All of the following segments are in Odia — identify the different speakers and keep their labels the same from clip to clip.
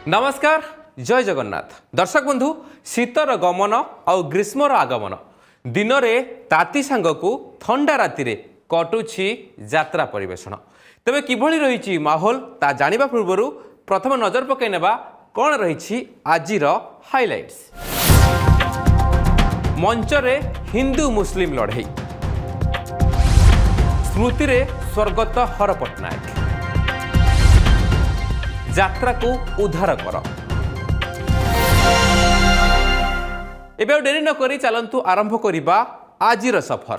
Speaker 1: नमस्कार जय जगन्नाथ दर्शक बंधु शीतर गमन आउ ग्रीष्मर आगमन दिन में ताती सांगकू थंडा राति रे कटुछि यात्रा परिवेषण तेबे किभଳି रही माहौल ता जानिबा पूर्व प्रथम नजर पकई नेबा कौन रही आजिर हाइलाइट्स। मंचरे हिंदू मुस्लिम लड़ई स्मृति रे स्वर्गत हर पट्टनायक यात्रा को उद्धार कर एबे डेरी न करी चलंतु आरंभ करिबा आजिर सफर।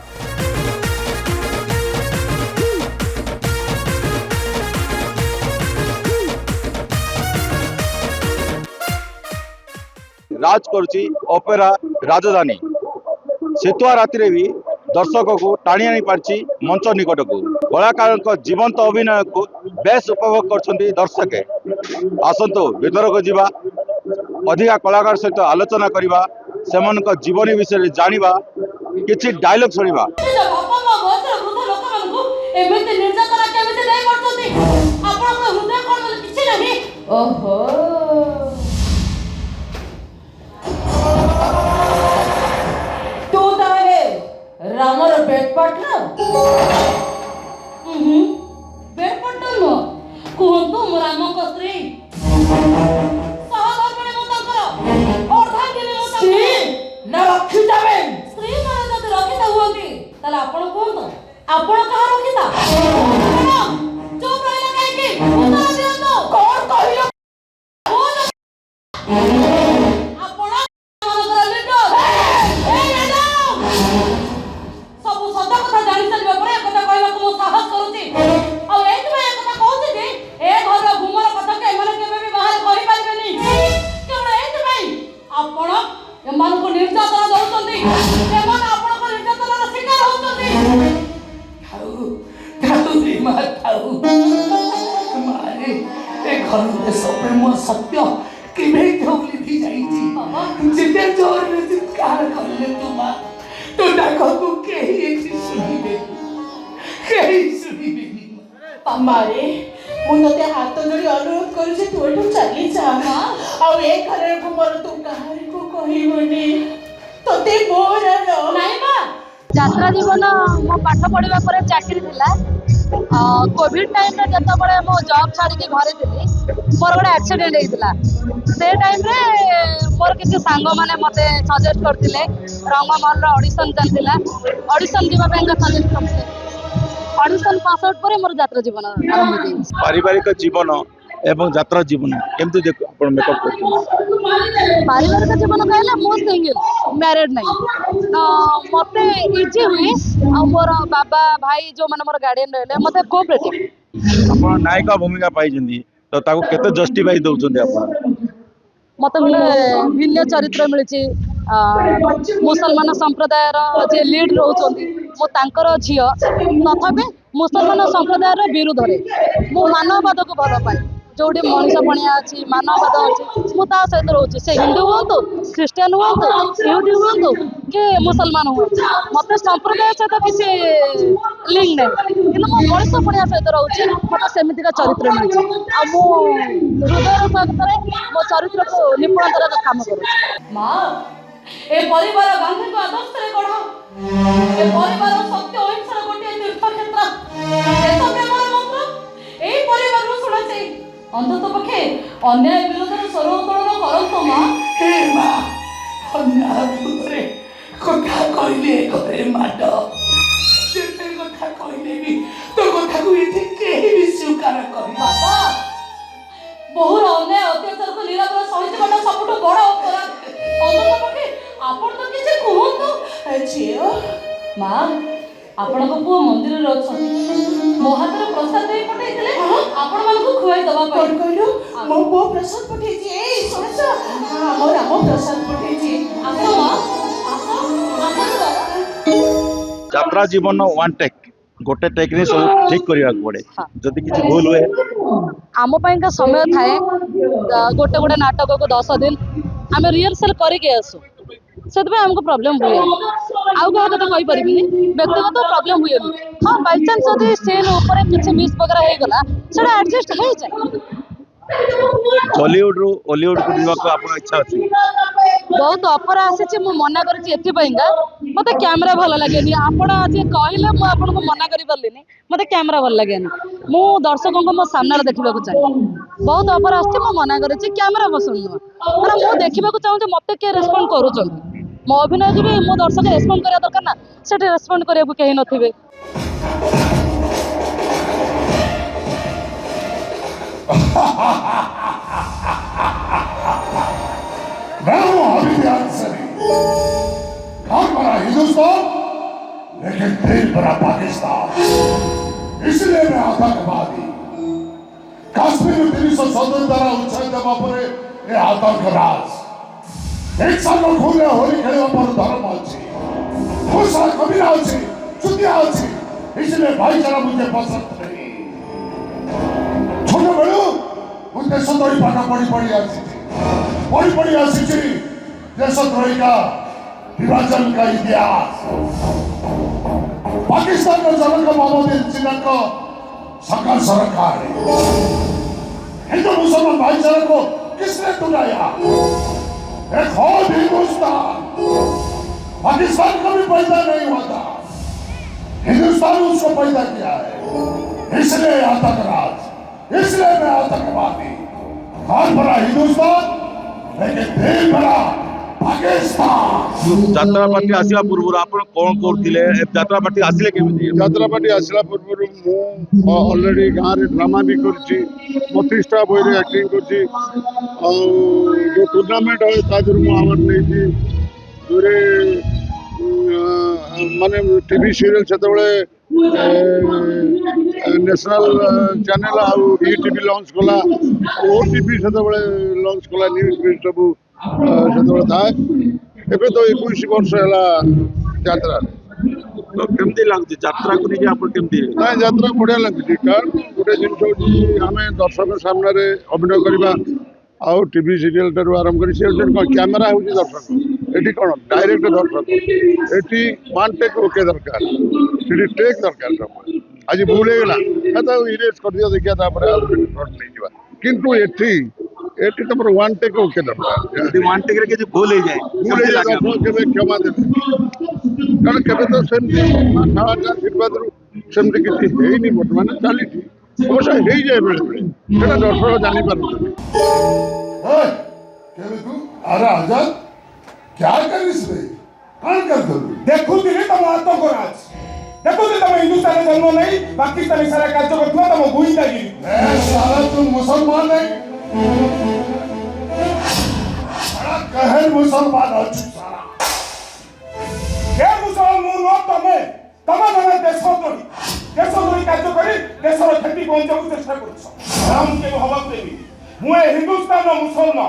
Speaker 2: राज करुची ओपेरा राजधानी शीतुआ राति भी दर्शक को टाणी आनी पार्ची मंच निकट को कलाकार जीवंत अभिनय को बेस उपभोग कर दर्शक आसतु भीतर को जीवा अधिका कलाकार सहित आलोचना करवा से जीवनी विषय जानिबा किछि डायलॉग सुनिबा।
Speaker 3: रामर बेट पार्टनर बेट पार्टनर नो कहंतु मो राम को स्त्री सहधर्मणी मो तंकर अर्धांगिनी मो तंकर ना रखी जावे स्त्री माने जदी रखिता हुअंती ताले आपण कोन आपण कहा रखिता चुप रहला काहे की उत्तर दियंतो कोन कहिलो आपण मनकर लीडर ए मैडम सब सदा कथा जानि चलबा परे कथा कहबा को साहस करूची आ एत में कथा कहूची जे ए घर घुमर कथा के माने केबे भी बाहर कहि पारबेनी केवल एत में आपण एमान को निर्यातना दउतंदी एमान आपण को निर्यातनार शिकार होतंदी
Speaker 4: ठाकुर जी मां थाऊ मारे ए घर में सब मो सत्य केबे धोली भी जाईची जिते जोर में चित्कार करले तू मां तो डाको को केही सुनिबे केही सुनिबे
Speaker 3: मारे मु तते हाथ जोड़ी अनुरोध करू जे तू एठू चली जा मां आ ए घरे घुमर तू काहे को कहिबनी तते मोर नाही मां
Speaker 5: यात्रा जीवन मो पाठ पढ़ा पर चाकरी थिला कोविड टाइम रे जत बळे मो जॉब छाड़ी के घरे थिली मोर गोटे एक्सीडेंट हेतिला से टाइम रे मोर किसी सांग माने मते सजेस्ट करथिले रंगमहल रो ऑडिशन चलथिला ऑडिशन दिबा बैंक सजेस्ट करथिले ऑडिशन पास आउट पर मोर यात्रा जीवन आरंभ होई
Speaker 2: पारिवारिक जीवन एवं यात्रा जीवन केमती देख आपण मेकअप करथिले।
Speaker 5: पारिवारिक जीवन कहले मो सिंगल मैरिड नहीं तो मते इजी हुए आ मोर बाबा भाई जो माने मोर गार्डियन रहले मते कोऑपरेटिव
Speaker 2: आपण नायिका भूमिका पाई जंदी तो ताको केते जस्टिफाई दउचंदी आपण
Speaker 5: मत भिन्न चरित्र मिली मुसलमान संप्रदाय जे लीड रोचंदी मो तांकर झियो तथापि मुसलमान संप्रदाय विरुद्ध मो मानववाद को भल पाए जोटी मनीष पणिया अच्छी मानववाद अच्छी मुझे सहित रोचे से हिंदू हूँ ख्रीस्टान हूँ इहुदी हूँ कि मुसलमान हूँ मत संप्रदाय सहित किसी लिंक नहीं कि मनीष पणिया सहित रोचे मत सेमतिका चरित्र मिली आ मो हृदय सहित मो चरित्र को निपुणतार काम कर
Speaker 3: मां ए परिवार गांधी को आदर्श रे गढ़ ए परिवार सत्य अहिंसा गोटे तीर्थ क्षेत्र देश प्रेमर मंत्र ए परिवार रो सुना छै अंतत पक्षे अन्याय विरोध रे स्वर उत्तोलन करंतो मां
Speaker 4: हे मां अन्ना पुरे कथा कहले घरे माड जेते कथा कहले भी तो कथा को इथे केही भी स्वीकार कर
Speaker 3: बाबा बहुर अन्याय अत्याचार को निरादर सहित बड़ा सबटो बड़ अपराध अंतत पक्षे आपण तो किछ कहंतो झियो मां आपण को पुओ मंदिर रे अछि मो हाथ रे प्रसाद दे पठैतले आपण मान को खुआई दबा कोन कहलो मो पुओ प्रसाद पठैछि ए सुनस हमर राम प्रसाद पठैछि आसो मां आसो
Speaker 2: यात्रा जीवन वन टेक गोटे टेक रे सब ठीक करिया पड़े जदी किछि भूल हुए
Speaker 5: आम का समय थाए गोटे गोटे नाटक को 10 दिन आम रिहर्सल करके आसू से आमको प्रोब्लेम हुए आउ क्या कथा कही पारि व्यक्तिगत प्रोब्लेम हुए हाँ बाई चान्स जब सीन किसी मिस वगैरह हो गला से एडजस्ट हो जाए
Speaker 2: बॉलीवुड रू हॉलीवुड को जीवा को आपन इच्छा अछि
Speaker 5: बहुत ऑफर आसी मु मना करी एथिपाईका मते कैमरा भल लागेनी आपण आज कहले मु आपन को मना करी परलिनी मते कैमरा भल लागेनी मु दर्शकों को मो सामने देखिबा को चाहे बहुत ऑफर आसी मु मना करी कैमरा पसंद नुह माने मु देखिबा को चाहू मते के रेस्पोंड करूछन मो अभिनय भी मो दर्शक रेस्पोंड करिया दरकार ना सेटे रेस्पोंड करिया को केही नथिबे
Speaker 6: मैं हूं हामिद अंसारी घर बड़ा हिंदुस्तान लेकिन दिल बड़ा पाकिस्तान इसलिए मैं आतंकवादी काश्मीर में 317 द्वारा उच्छेद देवा पर ये आतंक राज एक साल घूमे होली खेल पर धर्म अच्छी खुशा कबीरा अच्छी चुतिया अच्छी इसलिए भाईचारा मुझे पसंद नहीं छोटे बड़ू मुझे देशद्रोही पाठ पढ़ी आसी देशद्रोही का विभाजन का इतिहास पाकिस्तान का जनक मोहम्मद जिन्ना को सकल सरकार हिंदू मुसलमान भाईचारे को किसने टुटाया एक और हिंदुस्तान पाकिस्तान कभी पैदा नहीं हुआ था हिंदुस्तान उसको पैदा किया है इसलिए आतंक राज इसलिए मैं आतंकवादी हाथ भरा हिंदुस्तान लेकिन दिल भरा पाकिस्तान
Speaker 2: यात्रा पार्टी आसिया पूर्व आपण कोन करथिले यात्रा पार्टी आसिले केमिति
Speaker 7: यात्रा पार्टी आसला पूर्व मु ऑलरेडी गाँव रे ड्रामा भी करछि 32टा बोई रे एक्टिंग करछि जो टूर्नामेंट है तादर मु आवर नै छी दूरे माने टीवी सीरियल सेतबळे नेशनल चैनल आउ टीवी लॉन्च कला ओटीवी सेतबळे लॉन्च कला न्यूज भी सब सेतबळे थाए एबे तो 21 वर्ष हला यात्रा
Speaker 2: तो केमति लागछि यात्रा को नै आपण केमति
Speaker 7: ना यात्रा बढ़िया लगुच कारण गोटे जिन आम दर्शक सामने अभिनय करवा आउ टीवी सीरियल ठार आरंभ कर कैमेरा हूँ दर्शक एटी कौन डायरेक्ट दर्शक एटी वन टेक ओके दरकार टेक दरकार सब आज भूल होगा इरेज कर दिया देखिए नहीं जावा किंतु एटी एटी तुम वन टेक ओके दरकार
Speaker 2: यदि वन टेक रे के भूल हो जाए
Speaker 7: भूल केबे क्षमा देते कारण केबे तो सेमती आशीर्वाद सेमती किसी है बर्तमान चली अवश्य हो जाए बेले बेले दर्शक जानी पार
Speaker 6: तू अरे आजाद क्या करिस बे कौन कर दो
Speaker 8: देखुଥିଲି ତମ ଆତଙ୍କରାଜ ଦେଖୁଥିଲି ତମ ହିନ୍ଦୁସ୍ତାନରେ ଜନ୍ମ ନେଇ ପାକିସ୍ତାନ ସାରା କାର୍ଯ୍ୟ କରୁଥିବା ତମ ଗୁଇନ୍ଦାଗିରି
Speaker 6: मैं साला तुम मुसलमान है बड़ा कहर मुसलमान हो चुका साला
Speaker 8: କେ ମୁସଲମାନ ମୁଁ ନୁହଁ ତମେ ଜଣେ ଦେଶଦ୍ରୋହୀ କାର୍ଯ୍ୟ କରି ଦେଶର କ୍ଷତି ପହଞ୍ଚାଇବାକୁ ଚେଷ୍ଟା କରୁଛ ମୁଁ କେବେ ହବାକୁ ଦେବି ମୁଁ ଏ ହିନ୍ଦୁସ୍ତାନର ମୁସଲମାନ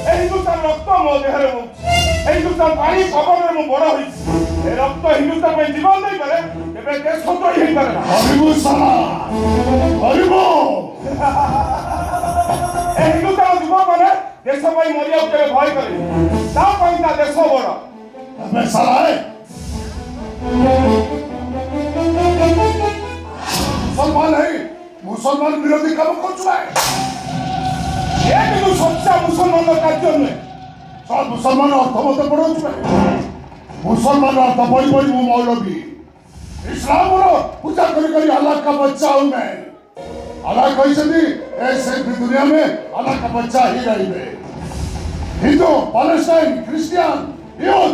Speaker 8: ଏ ହିନ୍ଦୁସ୍ତାନ ରକ୍ତ ମୋ ଦେହରେ ବହୁଛି ଏ ହିନ୍ଦୁସ୍ତାନ ପାଣି ପବନରେ ମୁଁ ବଡ଼ ହୋଇଛି ଏ ରକ୍ତ ହିନ୍ଦୁସ୍ତାନ ପାଇଁ ଜୀବନ ଦେଇପାରେ କେବେ ଦେଶଦ୍ରୋହୀ ହେଇପାରେ ନା
Speaker 6: हरिबू साला हरिबू
Speaker 8: ଏ ହିନ୍ଦୁସ୍ତାନ ଯୁବକମାନେ ଦେଶ ପାଇଁ ମରିବାକୁ କେବେ ଭୟ କରେନି ତା ପାଇଁ ତା ଦେଶ ବଡ଼
Speaker 6: मैं साला है मुसलमान है मुसलमान विरोधी काम कर चुका है
Speaker 8: ଏ କିନ୍ତୁ ସଚ୍ଚା ମୁସଲମାନର କାର୍ଯ୍ୟ ନୁହେଁ
Speaker 6: सब मुसलमान अर्थ मत पढ़ो मुसलमान अर्थ पढ़ी पढ़ी मु मौलवी इस्लाम पूजा करी अल्लाह का बच्चा हूं मैं अल्लाह कहते ऐसे भी दुनिया में अल्लाह का बच्चा ही रही Hindu Palestine Christian youth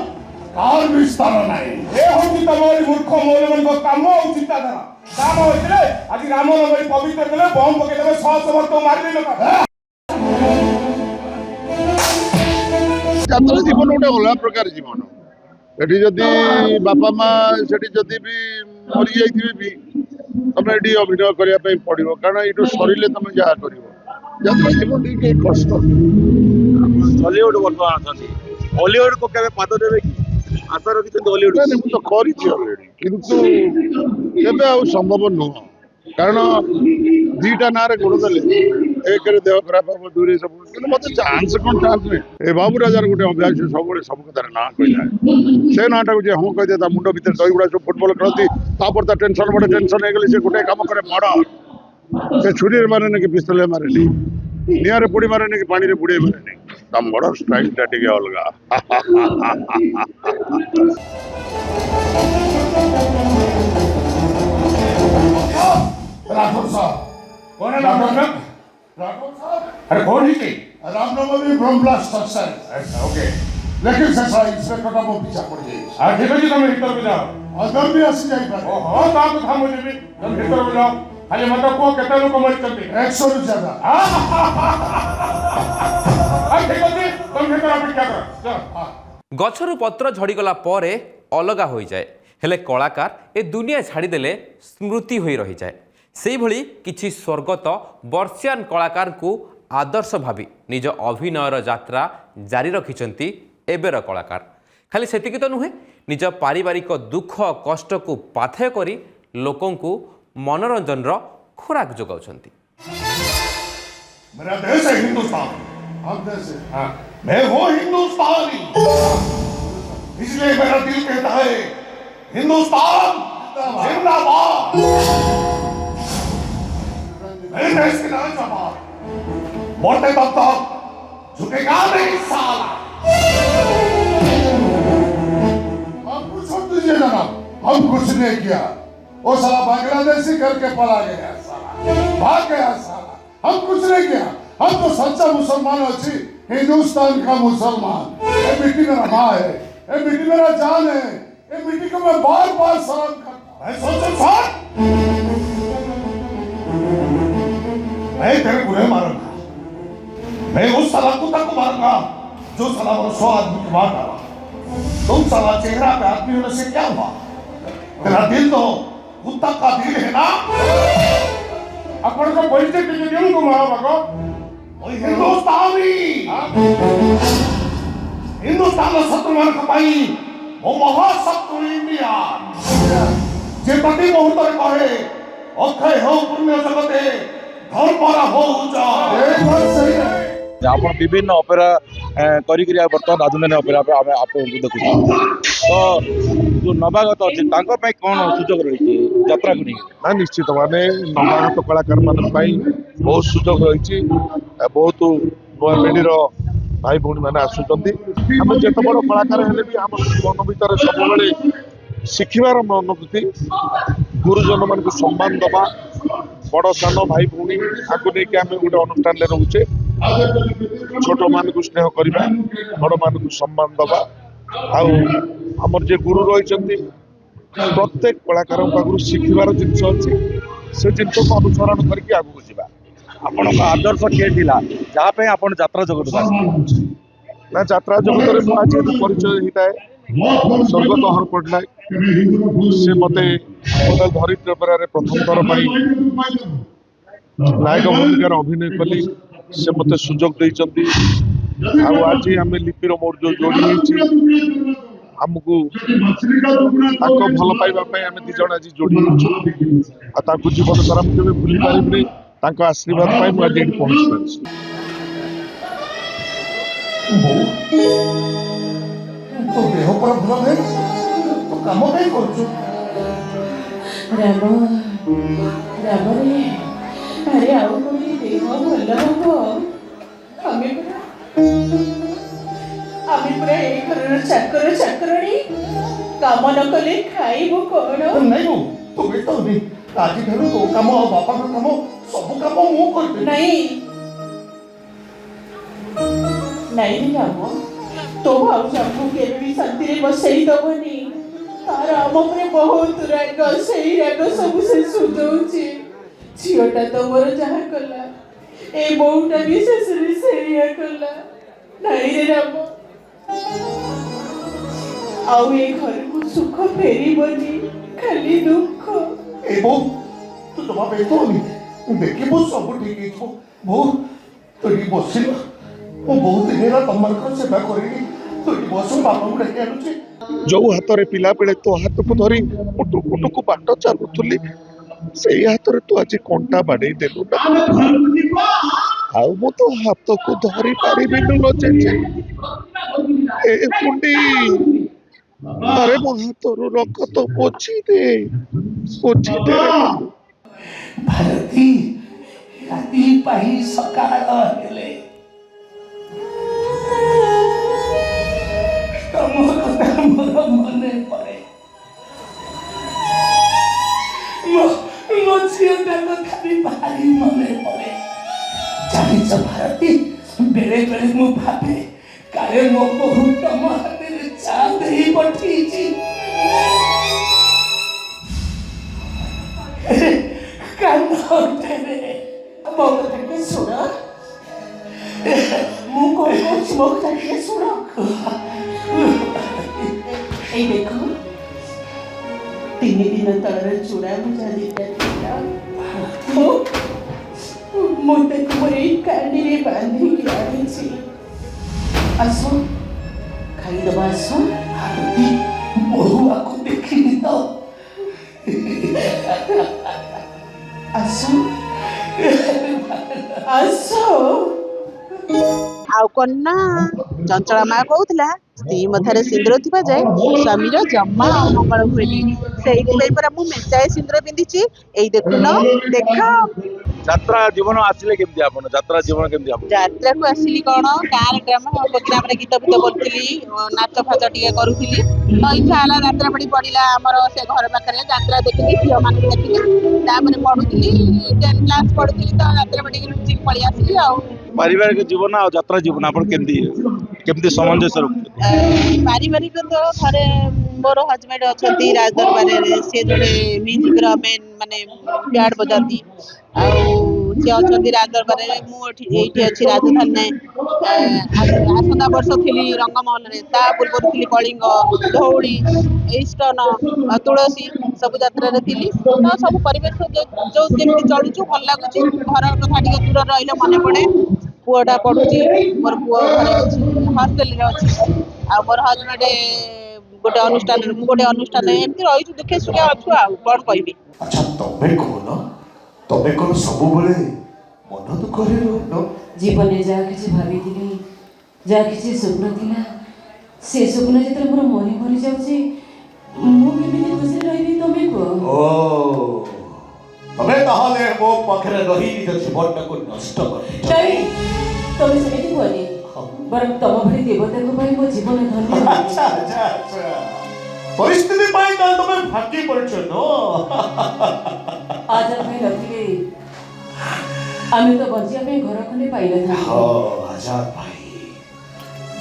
Speaker 6: car भी स्थान नहीं
Speaker 8: ଏ ହଉଛି ତମରି ମୂର୍ଖ ମୌଲମାନଙ୍କ କାମ ଆଉ ଚିନ୍ତାଧାରା କାମ ହୋଇଥିଲେ ଆଜି ରାମନବମୀ ପବିତ୍ର ଦିନ ବମ୍ ପକେଇଦେବେ ଶହ ଶହ ଭକ୍ତ ମାରିଦେବେ
Speaker 7: ଯାତ୍ରା ଜୀବନ ଗୋଟେ ଅଲଗା ପ୍ରକାର ଜୀବନ ଏଠି ଯଦି ବାପା ମା ସେଠି ଯଦି ବି ମରି ଯାଇଥିବେ ବି ତମେ ଏଠି ଅଭିନୟ କରିବା ପାଇଁ ପଡିବ କାରଣ ଏଇଠୁ ସରିଲେ ତମେ ଯାହା କରିବ ଯାତ୍ରା ଜୀବନ ଟିକେ କଷ୍ଟ
Speaker 2: हॉलीवुड वर्तमान अछंती हॉलीवुड को केबे पाद देबे कि आशा रखिछन्ती हॉलीवुड
Speaker 7: ମୁଁ ତ କରିଛି ଅଲରେଡ଼ି କିନ୍ତୁ ଏବେ ଆଉ ସମ୍ଭବ ନୁହଁ କାରଣ ଦିଟା ନାଁରେ ଗୋଡ଼ ଦେଲେ ଏକରେ ଦେହ ଖରାପ ହବ ଦୁଇରେ ସବୁ କିନ୍ତୁ ମତେ ଚାନ୍ସ କ'ଣ ଚାନ୍ସ ନୁହେଁ ଏ ବାବୁ ରାଜାର ଗୋଟେ ଅଭ୍ୟାସ ସବୁବେଳେ ସବୁ କଥାରେ ନାଁ କହିଥାଏ ସେ ନାଁଟାକୁ ଯେ ହଁ କହିଦିଏ ତା ମୁଣ୍ଡ ଭିତରେ ଦହିଗୁଡ଼ା ସବୁ ଫୁଟବଲ ଖେଳନ୍ତି ତାପରେ ତା ଟେନସନ୍ ଗୋଟେ ଟେନସନ୍ ହେଇଗଲେ ସେ ଗୋଟେ କାମ କରେ ମର୍ଡର ସେ ଛୁରୀରେ ମାରେନି କି ପିସ୍ତଲରେ ମାରେନି ନିଆଁରେ ପୋଡ଼ିବାରେ ନାହିଁ କି ପାଣିରେ ବୁଡ଼େଇବାରେ ନାହିଁ। ତମର ଷ୍ଟାଇଲଟା ଟିକେ ଅଲଗା।
Speaker 6: राठौर साहब
Speaker 8: कौन है राठौर साहब?
Speaker 6: राठौर साहब
Speaker 8: अरे कौन ही की?
Speaker 6: रामनवमी ब्रह्म ब्लास्ट सक्सेस
Speaker 8: अच्छा ओके
Speaker 6: लेकिन शेषा इंस्पेक्टर का वो पीछा पड़ गई
Speaker 8: हाँ ठीक है जी तुम भीतर को जाओ।
Speaker 6: अदर भी आसी जाई पारे
Speaker 8: ओहो ताक था मुझे भी तुम भीतर को जाओ। खाली मतलब को केते लोग मर चलते
Speaker 6: 100 रु ज्यादा
Speaker 8: ठीक है जी तुम भीतर आप क्या करो चलो।
Speaker 1: ଗଛରୁ ପତ୍ର ଝଡ଼ିଗଲା ପରେ ଅଲଗା ହୋଇଯାଏ, ହେଲେ କଳାକାର ଏ ଦୁନିଆ ଛାଡ଼ିଦେଲେ ସ୍ମୃତି ହୋଇ ରହିଯାଏ। ସେହିଭଳି କିଛି ସ୍ୱର୍ଗତ ବର୍ଷିଆନ କଳାକାରଙ୍କୁ ଆଦର୍ଶ ଭାବି ନିଜ ଅଭିନୟର ଯାତ୍ରା ଜାରି ରଖିଛନ୍ତି ଏବେର କଳାକାର। ଖାଲି ସେତିକି ତ ନୁହେଁ, ନିଜ ପାରିବାରିକ ଦୁଃଖ କଷ୍ଟକୁ ପାଥେୟ କରି ଲୋକଙ୍କୁ ମନୋରଞ୍ଜନର ଖୋରାକ ଯୋଗାଉଛନ୍ତି।
Speaker 6: मेरा देश है हिंदुस्तान हम देश है मैं हूँ हिंदुस्तानी इसलिए मेरा दिल कहता है हिंदुस्तान जिंदाबाद मेरे देश के नौजवान मरते तब तक झुकेगा नहीं साला हमको छोड़ दीजिए जनाब हम कुछ नहीं किया वो साला बांग्लादेशी करके पला गया साला भाग गया साला हम कुछ नहीं किया हम तो सच्चा मुसलमान अच्छी हिंदुस्तान का मुसलमान ये मिट्टी मेरा माँ है ये मिट्टी मेरा जान है ये मिट्टी को मैं बार बार सलाम करता हूँ मैं सोचो सर मैं तेरे बुरे मारूंगा मैं उस साला कुत्ता को मारूंगा जो साला मेरे 100 आदमी को मार डाला तुम साला चेहरा पे आदमी होने से क्या हुआ तेरा दिल तो कुत्ता का दिल है ना
Speaker 8: अपन को परिचय के लिए क्यों घुमाओ बाको?
Speaker 6: ओए हिंदुस्तानी हिंदुस्तान शत्रु मान पाई वो महाशत्रु इंडिया जे प्रति मुहूर्त कहे अक्षय हो पुण्य जगते धर्मरा हो जा
Speaker 2: ଆପଣ ବିଭିନ୍ନ ଅପେରା କରିକିରି ବର୍ତ୍ତମାନ ରାଜଧାନୀ ଅପେରା ଆମେ ଆପଣଙ୍କୁ ଦେଖୁଛୁ। ତ ଯୋଉ ନବାଗତ ଅଛି ତାଙ୍କ ପାଇଁ କ'ଣ ସୁଯୋଗ ରହିଛି ଯାତ୍ରାକୁ ନେଇ?
Speaker 7: ନା ନିଶ୍ଚିତ ମାନେ ନବାଗତ କଳାକାର ମାନଙ୍କ ପାଇଁ ବହୁତ ସୁଯୋଗ ରହିଛି। ବହୁତ ନୂଆ ପିଢ଼ିର ଭାଇ ଭଉଣୀ ମାନେ ଆସୁଛନ୍ତି। ଆମେ ଯେତେ ବଡ଼ କଳାକାର ହେଲେ ବି ଆମ ମନ ଭିତରେ ସବୁବେଳେ ଶିଖିବାର ମନୋବୃତ୍ତି, ଗୁରୁଜନ ମାନଙ୍କୁ ସମ୍ମାନ ଦେବା, ବଡ଼ ସାନ ଭାଇ ଭଉଣୀ ଆକୁ ନେଇକି ଆମେ ଗୋଟେ ଅନୁଷ୍ଠାନରେ ରହୁଛେ। ଛୋଟ ମାନଙ୍କୁ ସ୍ନେହ କରିବା, ବଡ଼ ମାନଙ୍କୁ ସମ୍ମାନ ଦେବା। ଆଉ ଆମର ଯେ ଗୁରୁ ରହିଛନ୍ତି ପ୍ରତ୍ୟେକ କଳାକାରଙ୍କ ପାଖରୁ ଶିଖିବାର ଜିନିଷ ଅଛି, ସେ ଜିନିଷକୁ ଅନୁସରଣ କରିକି ଆଗକୁ ଯିବା।
Speaker 2: ଆପଣଙ୍କ ଆଦର୍ଶ କିଏ ଥିଲା ଯାହା ପାଇଁ ଆପଣ ଯାତ୍ରା ଜଗତକୁ ଆସିଲେ?
Speaker 7: ନା ଯାତ୍ରା ଜଗତରେ ମୁଁ ଆଜି ପରିଚୟ ହେଇଥାଏ ସ୍ୱର୍ଗତ ହର ପଟ୍ଟନାୟକ। ସେ ମତେ ଧରିତ୍ରୀ ଅପେରାରେ ପ୍ରଥମ ଥର ପାଇଁ ନାୟକ ଭୂମିକାରେ ଅଭିନୟ କଲି, ସେ ମତେ ସୁଯୋଗ ଦେଇଛନ୍ତି। ଆଉ ଆଜି ଆମେ ଲିପିର ମୋର ଯୋଉ ଯୋଡ଼ି ହେଇଛି ଆମକୁ ତାଙ୍କ ଭଲ ପାଇବା ପାଇଁ ଆମେ ଦି ଜଣ ଆଜି ଯୋଡ଼ି ହେଇଛୁ। ଆଉ ତାଙ୍କୁ ଜୀବନ ସାରା ମୁଁ କେବେ ଭୁଲି ପାରିବିନି। ତାଙ୍କ ଆଶୀର୍ବାଦ ପାଇଁ ମୁଁ ଆଜି ଏଠି ପହଞ୍ଚି ପାରିଛି।
Speaker 6: तो देह पर भल है तो काम कहीं करूଛୁ
Speaker 3: ରାମ ରାମରେ ଆରେ ଆଉ କୋଉଠି ଦେହ ଭଲ ହବ? ଆମେ ପୁରା ଏଇ ଘରର ଚାକରାଣୀ କାମ ନ କଲେ ଖାଇବୁ କଣ?
Speaker 6: नहीं वो तो बेटा नहीं आज घर तो काम और बापा का काम सब काम मु करबे
Speaker 3: ନାଇଁ ରାମ, ତୋ ଭାଉଜଙ୍କୁ କେବେ ବି ଶାନ୍ତିରେ ବସେଇ ଦବନି। ତାର ଆମ ଉପରେ ବହୁତ ରାଗ, ସେଇ ରାଗ ସବୁ ସେ ସୁଝଉଛି। ଝିଅଟା ତ ମୋର ଯାହା କଲା, ଏ ବୋଉଟା ବି ଶେଷରେ ସେଇଆ କଲା। ନାଇଁ ରେ ରାମ, ଆଉ ଏ ଘରକୁ ସୁଖ ଫେରିବନି, ଖାଲି ଦୁଃଖ।
Speaker 6: ए बो तू जमा बेतो नहीं देखि बो सब ठीक है बो तो ये बसिल ମୁଁ ବହୁତ ଦିନ ହେଲା ତମମାନଙ୍କର ସେବା କରିକି ତୁ ଏଠି ବସ ବାପାଙ୍କୁ ଡାକି ଆଣୁଛି।
Speaker 7: ଯୋଉ ହାତରେ ପିଲାବେଳେ ତୋ ହାତକୁ ଧରି ମୁଁ ଟୁକୁଟୁକୁ ବାଟ ଚାଲୁଥିଲି ସେଇ ହାତରେ ତୁ ଆଜି କଣ୍ଟା ବାଡେଇ ଦେଲୁ ନା। ଆଉ ମୁଁ ତୋ ହାତକୁ ଧରି ପାରିବିନି ଲୋ ଜେଜେ। ଏ କୁଣ୍ଡି ଆରେ ମୋ ହାତରୁ ରକ୍ତ ପୋଛି ଦେ।
Speaker 4: भारती ରାତି ପାଇଁ ସକାଳ ହେଲେ ତମ କଥା ମୋର ମନେ ପଡେ। ମୋ ଝିଅଟା କଥା ବି ଭାରି ମନେ ପଡେ। ଜାଣିଛ ଭାରତୀ, ବେଳେ ବେଳେ ମୁଁ ଭାବେ କାଳେ ମୋ ବୋହୂ ତମ ହାତରେ ଚା ଦେଇ ପଠେଇଛି। କାନ ଉଠେରେ
Speaker 3: ମୋ କଥା ଟିକେ ଶୁଣ। ମୁଁ କଣ କହୁଛି ମୋ କଥା ଟିକେ ଶୁଣ। ଏଇ ଦେଖ, 3 ଦିନ ତଳର ଚୂଡ଼ା ଭଜା ଦିଟା ଥିଲା। ମୁଁ ତାକୁ ଏଇ କାନିରେ ବାନ୍ଧିକି ଆଣିଛି। ଆସ ଖାଇଦବା, ଆସ।
Speaker 4: ଭାରତୀ, ବୋହୂଆକୁ ଦେଖିନି ତ?
Speaker 3: ଆସ ଆସ।
Speaker 9: ଆଉ କଣ ନା, ଚଞ୍ଚଳା ମା କହୁଥିଲା ସ୍ତ୍ରୀ ମଥାରେ ସିନ୍ଦୁର ଥିବା ଯାଏ ସ୍ୱାମୀର ଜମା ଅମଙ୍ଗଳ ହୁଏନି। ସେଇଥିପାଇଁ ପରା ମୁଁ ମେଞ୍ଚାଏ ସିନ୍ଦୁର ପିନ୍ଧିଛି। ଏଇ ଦେଖୁନ, ଦେଖ।
Speaker 2: ଯାତ୍ରା ଜୀବନ ଆସିଲେ କେମିତି ଆପଣ? ଯାତ୍ରା ଜୀବନ କେମିତି ଆପଣ?
Speaker 9: ଯାତ୍ରାକୁ ଆସିଲି କଣ, ଗାଁରେ ପ୍ରୋଗ୍ରାମରେ ଗୀତ ଫୀତ କରୁଥିଲି, ନାଚ ଫାଚ ଟିକେ କରୁଥିଲି। ତ ଇଚ୍ଛା ହେଲା, ଯାତ୍ରା ପାଟି ପଡ଼ିଲା ଆମର ସେ ଘର ପାଖରେ। ଯାତ୍ରା ଦେଖିଲି, ଝିଅମାନଙ୍କୁ ଦେଖିଲି। ତାପରେ ପଢୁଥିଲି, 10 କ୍ଲାସ୍ ପଢୁଥିଲି, ତ ଯାତ୍ରା ପାଟିକି ଲୁଚିକି ପଳେଇ ଆସିଲି ଆଉ।
Speaker 2: ପାରିବାରିକ ଜୀବନ ଆଉ ଯାତ୍ରା ଜୀବନ ଆପଣ କେମିତି ସାମଞ୍ଜସ୍ୟ ରଖୁଛନ୍ତି?
Speaker 9: ପାରିବାରିକ ତ ଘରେ ମୋର ହଜବେଣ୍ଡ ଅଛନ୍ତି ରାଜଦରବାରରେ। ସେ ଜଣେ ମ୍ୟୁଜିକର ମେନ୍ ମାନେ ପ୍ୟାଡ୍ ବଜାନ୍ତି। ଆଉ ସେ ଅଛନ୍ତି ରାଜଦରବାରରେ, ମୁଁ ଏଇଠି ଅଛି ରାଜଧାନୀରେ। ଆସନ୍ତା ବର୍ଷ ଥିଲି ରଙ୍ଗମହଲରେ, ତା ପୂର୍ବରୁ ଥିଲି କଳିଙ୍ଗ, ଧଉଳି, ଇଷ୍ଟର୍ଣ୍ଣ, ତୁଳସୀ, ସବୁ ଯାତ୍ରାରେ ଥିଲି। ତ ସବୁ ପରିବେଶ ଯୋଉ ଯେମିତି ଚଳୁଛୁ ଭଲ ଲାଗୁଛି। ଘର କଥା ଟିକେ ଦୂର ରହିଲେ ମନେ ପଡେ। ପୁଅଟା ପଢୁଛି, ମୋର ପୁଅ ଘରେ ଅଛି, ହଷ୍ଟେଲରେ ଅଛି। ଆଉ ମୋର ହଜବେଣ୍ଡ ଗୋଟେ ଅନୁଷ୍ଠାନରେ, ମୁଁ ଗୋଟେ ଅନୁଷ୍ଠାନରେ, ଏମିତି ରହିଛୁ, ଦୁଃଖେ ସୁଖେ ଅଛୁ। ଆଉ କଣ କହିବି।
Speaker 6: ଆଚ୍ଛା, ତମେ କହୁନ, ତମେ କଣ ସବୁବେଳେ ମନ ଦୁଃଖରେ ରହୁନ?
Speaker 3: ଜୀବନରେ ଯାହା କିଛି ଭାବିଥିଲି, ଯାହା କିଛି ସ୍ୱପ୍ନ ଥିଲା, ସେ ସ୍ୱପ୍ନ ଯେତେବେଳେ ମୋର ମରି ଯାଉଛି, ମୁଁ କେମିତି ଖୁସିରେ ରହିବି ତମେ କୁହ।
Speaker 6: ଓ, ତମେ ତାହେଲେ ମୋ ପାଖରେ ରହି ନିଜ ଜୀବନଟାକୁ ନଷ୍ଟ କରିଛ।
Speaker 3: ନାଇଁ, ତମେ ସେମିତି କୁହନି। ବରଂ ତମ ଭଳି ଦେବତାଙ୍କ ପାଇଁ ମୋ ଜୀବନ ଧନ୍ୟ।
Speaker 6: ଆଚ୍ଛା ଆଚ୍ଛା ଆଚ୍ଛା, ପରିସ୍ଥିତି ପାଇଁ ତାହେଲେ ତମେ ଭାଙ୍ଗି ପଡିଛ ନ?
Speaker 3: ଆଜାଦ ଭାଇ ନଥିଲେ ଆମେ ତ ବଞ୍ଚିବା ପାଇଁ ଘର ଖଣ୍ଡେ ପାଇନଥାନ୍ତୁ।
Speaker 6: ଆଜାଦ ଭାଇ,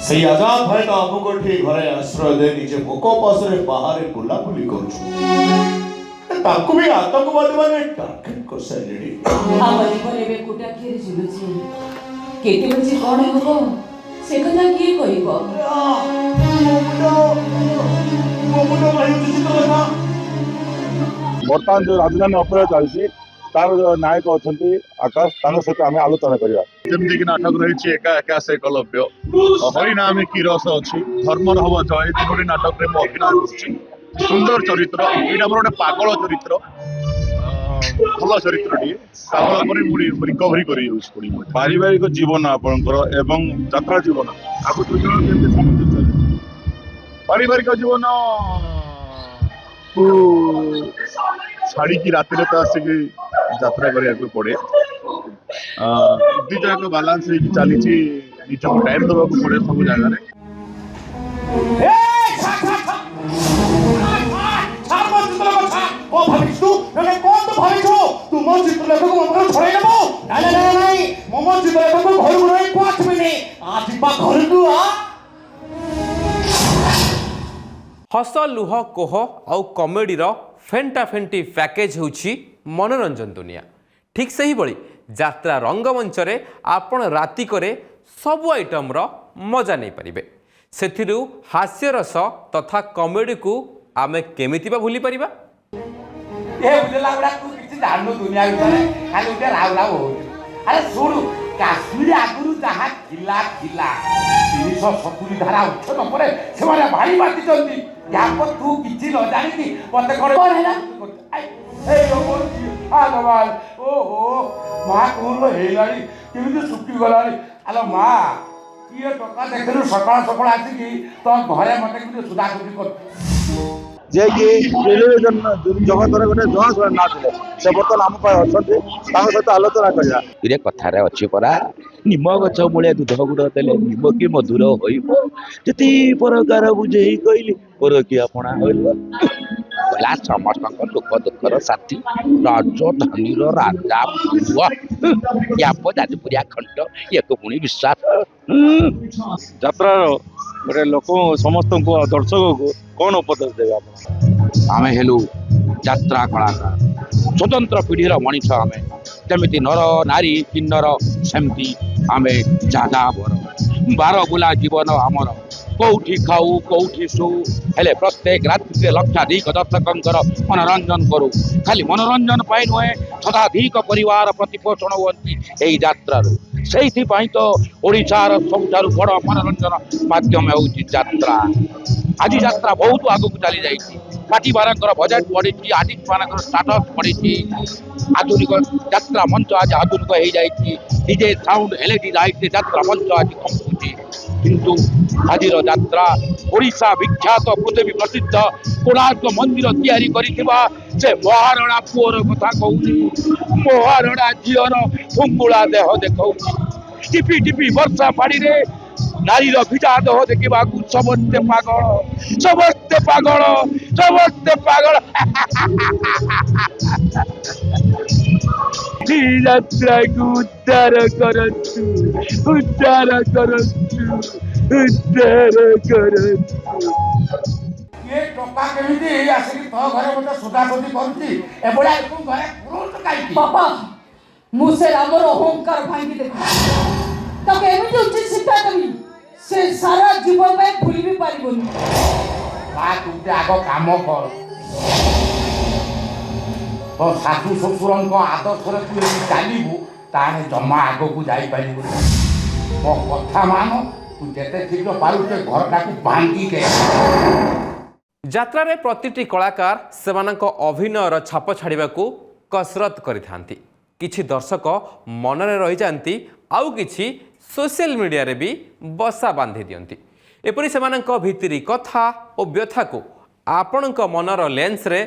Speaker 6: ସେଇ ଆଜାଦ ଭାଇ ତ ଆମକୁ ଏଠି ଘରେ ଆଶ୍ରୟ ଦେଇ ନିଜେ ଭୋକ ପାଶରେ ବାହାରେ ବୁଲାବୁଲି କରୁଛୁ। ତାଙ୍କୁ ବି ଆତଙ୍କବାଦୀ ମାନେ ଟାର୍ଗେଟ କରିସାରିଲେଣି।
Speaker 3: ଆମ ଜୀବନ ଏବେ କୁଟାଖିରେ ଝୁଲୁଛି। କେତେ ବଞ୍ଚି କଣ ହବ ସେ କଥା କିଏ କହିବ?
Speaker 2: ବର୍ତ୍ତମାନ ଯୋଉ ରାଜଧାନୀ ଅପେରା ଚାଲିଛି, ତାର ଯୋଉ ନାୟକ ଅଛନ୍ତି ଆକାଶ, ତାଙ୍କ ସହିତ ଆମେ ଆଲୋଚନା କରିବା।
Speaker 7: ଯେମିତିକି ନାଟକ ରହିଛି ଏକା ଏକା ସେ ଏକଲବ୍ୟ, ହରିନାମେ କି ରସ ଅଛି, ଧର୍ମର ହବ ଜୟ, ତିନୋଟି ନାଟକରେ ମୁଁ ଅଭିନୟ କରୁଛି। ସୁନ୍ଦର ଚରିତ୍ର, ଏଇଟା ମୋର ଗୋଟେ ପାଗଳ ଚରିତ୍ର। ଭଲ ଚରିତ୍ରଟିଏ, ପାଗଳ ପରେ ମୁଁ ରିକଭରି କରିଯାଉଛି ପୁଣି।
Speaker 2: ପାରିବାରିକ ଜୀବନ ଆପଣଙ୍କର ଏବଂ ଯାତ୍ରା ଜୀବନ, ଆକୁ ଦୁଇ ଜଣ କେମିତି ସାମଞ୍ଜସ୍ୟ?
Speaker 7: ପାରିବାରିକ ଜୀବନ କୁ ଛାଡ଼ିକି ରାତିରେ ତ ଆସିକି ଯାତ୍ରା କରିବାକୁ ପଡେ। ଦୁଇଟା ଯାକ ବାଲାନ୍ସ ହେଇକି ଚାଲିଛି, ନିଜକୁ ଟାଇମ୍ ଦେବାକୁ ପଡେ ସବୁ ଜାଗାରେ।
Speaker 1: ହସ ଲୁହ କୋହ ଆଉ କମେଡିର ଫେଣ୍ଟା ଫେଣ୍ଟି ପ୍ୟାକେଜ୍ ହେଉଛି ମନୋରଞ୍ଜନ ଦୁନିଆ। ଠିକ୍ ସେହିଭଳି ଯାତ୍ରା ରଙ୍ଗମଞ୍ଚରେ ଆପଣ ରାତିକରେ ସବୁ ଆଇଟମ୍ର ମଜା ନେଇପାରିବେ। ସେଥିରୁ ହାସ୍ୟରସ ତଥା କମେଡିକୁ ଆମେ କେମିତି ବା ଭୁଲି ପାରିବା?
Speaker 4: ଏ ବୁଝିଲା ଗୁଡା ତୁ କିଛି ଜାଣୁ ଦୁନିଆ ଭିତରେ, ଖାଲି ଗୋଟେ ରାଉ ରାଉ ହଉଛି। ଆରେ ଶୁଣୁ, କାଶ୍ମୀର ଆଗରୁ ଯାହା ଥିଲା 370 ଧାରା ଉଚ୍ଛେଦ ପରେ ସେମାନେ ଭାଇ ବାଟିଛନ୍ତି। ଯାହା ତୁ କିଛି ନ ଜାଣିକି ମତେ କଣ ହେଲା? ଓହୋ, ମା କଣ ହେଇଲାଣି, କେମିତି ଶୁଖିଗଲାଣି। ଆଲୋ ମା, କିଏ ଟଙ୍କା ଦେଖିଲୁ ସକାଳ ସକାଳ ଆସିକି ତୋ ଘରେ ମତେ କେମିତି ସୁଧାସୁଧି କରୁଛୁ?
Speaker 2: ଯିଏକି ଟେଲିଭିଜନ ଜଗତରେ ଗୋଟେ ଜଣାଶୁଣା ନା ଥିଲେ ସେ ବର୍ତ୍ତମାନ ଆମ ପାଇଁ ଅଛନ୍ତି ତାଙ୍କ ସହିତ ଆଲୋଚନା କରିବା।
Speaker 10: ଇରେ କଥାରେ ଅଛି ପରା ନିମ ଗଛ ମୂଳେ ଦୁଧ ଗୁଡ଼ ଦେଲେ ନିମ କି ମଧୁର ହୋଇବ ଯେତି ପ୍ରକାର ବୁଝେଇ କହିଲି ପରକିଆ ପଣା ହୋଇବ କହିଲା ସମସ୍ତଙ୍କ ଦୁଃଖ ଦୁଃଖର ସାଥୀ ରାଜଧାନୀର ରାଜା ପୁଅ ୟାପ ଯାଜପୁରିଆ ଖଣ୍ଡ ୟାକୁ ପୁଣି ବିଶ୍ୱାସ
Speaker 2: ଯାତ୍ରାର ଗୋଟେ ଲୋକ ସମସ୍ତଙ୍କୁ ଦର୍ଶକକୁ କ'ଣ ଉପଦେଶ ଦେବେ ଆପଣ?
Speaker 10: ଆମେ ହେଲୁ ଯାତ୍ରା କଳାକାର ସ୍ୱତନ୍ତ୍ର ପିଢ଼ିର ମଣିଷ ଆମେ ଯେମିତି ନର ନାରୀ କିନ୍ନର ସେମିତି ଆମେ ଯାଯାବର ବାର ବୁଲା ଜୀବନ ଆମର କୋଉଠି ଖାଉ କୋଉଠି ଶୋଉ ହେଲେ ପ୍ରତ୍ୟେକ ରାତ୍ରିରେ ଲକ୍ଷାଧିକ ଦର୍ଶକଙ୍କର ମନୋରଞ୍ଜନ କରୁ ଖାଲି ମନୋରଞ୍ଜନ ପାଇଁ ନୁହେଁ ଶତାଧିକ ପରିବାର ପ୍ରତିପୋଷଣ ହୁଅନ୍ତି ଏହି ଯାତ୍ରାରୁ ସେଇଥିପାଇଁ ତ ଓଡ଼ିଶାର ସବୁଠାରୁ ବଡ଼ ମନୋରଞ୍ଜନ ମାଧ୍ୟମ ହେଉଛି ଯାତ୍ରା ଆଜି ଯାତ୍ରା ବହୁତ ଆଗକୁ ଚାଲି ଯାଇଛି ପାର୍ଟିମାନଙ୍କର ବଜେଟ୍ ବଢ଼ିଛି ଆର୍ଟିଷ୍ଟମାନଙ୍କର ଷ୍ଟାଟସ୍ ବଢ଼ିଛି ଆଧୁନିକ ଯାତ୍ରା ମଞ୍ଚ ଆଜି ଆଧୁନିକ ହେଇଯାଇଛି ଡିଜେ ସାଉଣ୍ଡ ଏଲ୍ଇଡି ଲାଇଟ୍ରେ ଯାତ୍ରା ମଞ୍ଚ ଆଜି କମ୍ପୁଛି କିନ୍ତୁ ଆଜିର ଯାତ୍ରା ଓଡ଼ିଶା ବିଖ୍ୟାତ ପୃଥିବୀ ପ୍ରସିଦ୍ଧ କୋଣାର୍କ ମନ୍ଦିର ତିଆରି କରିଥିବା ସେ ମହାରଣା ପୁଅର କଥା କହୁଛି ମହାରଣା ଝିଅର ଫୁଙ୍ଗୁଳା ଦେହ ଦେଖାଉଛି ଟିପି ଟିପି ବର୍ଷା ପାଣିରେ ନାରୀର ଭିଜା ଦେହ ଦେଖିବାକୁ ସମସ୍ତେ ପାଗଳ ସମସ୍ତେ ପାଗଳ ସମସ୍ତେ ପାଗଳ ଯାତ୍ରାକୁ ଉଦ୍ଧାର କରନ୍ତୁ ଉଦ୍ଧାର କରନ୍ତୁ ଉଦ୍ଧାର କରନ୍ତୁ
Speaker 8: ये टोका केमिति आसिक तो घरे मते सुधासुधी करूची एबोला एकु घरे पुरुष काईकी
Speaker 3: बापा मुझे रामर अहंकार भांगी देखो तो केमिति उचित शिक्षा देबी से सारा जीवन में भूली भी पारिबोनी
Speaker 8: बा तुते आगो काम कर तो सासू ससुरन को आदर्श रे तू एति चालिबु ताने जम्मा आगो को जाई पारिबु मो कथा मानो तू जेते शीघ्र पारुचे घरटा को भांगी के
Speaker 1: ଯାତ୍ରାରେ ପ୍ରତିଟି କଳାକାର ସେମାନଙ୍କ ଅଭିନୟର ଛାପ ଛାଡ଼ିବାକୁ କସରତ କରିଥାନ୍ତି କିଛି ଦର୍ଶକ ମନରେ ରହିଯାଆନ୍ତି ଆଉ କିଛି ସୋସିଆଲ ମିଡ଼ିଆରେ ବି ବସା ବାନ୍ଧି ଦିଅନ୍ତି ଏପରି ସେମାନଙ୍କ ଭିତରି କଥା ଓ ବ୍ୟଥାକୁ ଆପଣଙ୍କ ମନର ଲେନ୍ସରେ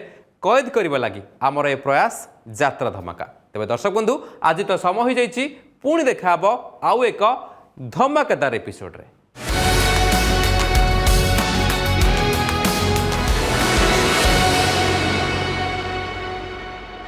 Speaker 1: କଏଦ କରିବା ଲାଗି ଆମର ଏ ପ୍ରୟାସ ଯାତ୍ରା ଧମାକା ତେବେ ଦର୍ଶକ ବନ୍ଧୁ ଆଜି ତ ସମୟ ହୋଇଯାଇଛି ପୁଣି ଦେଖା ହେବ ଆଉ ଏକ ଧମାକେଦାର ଏପିସୋଡରେ।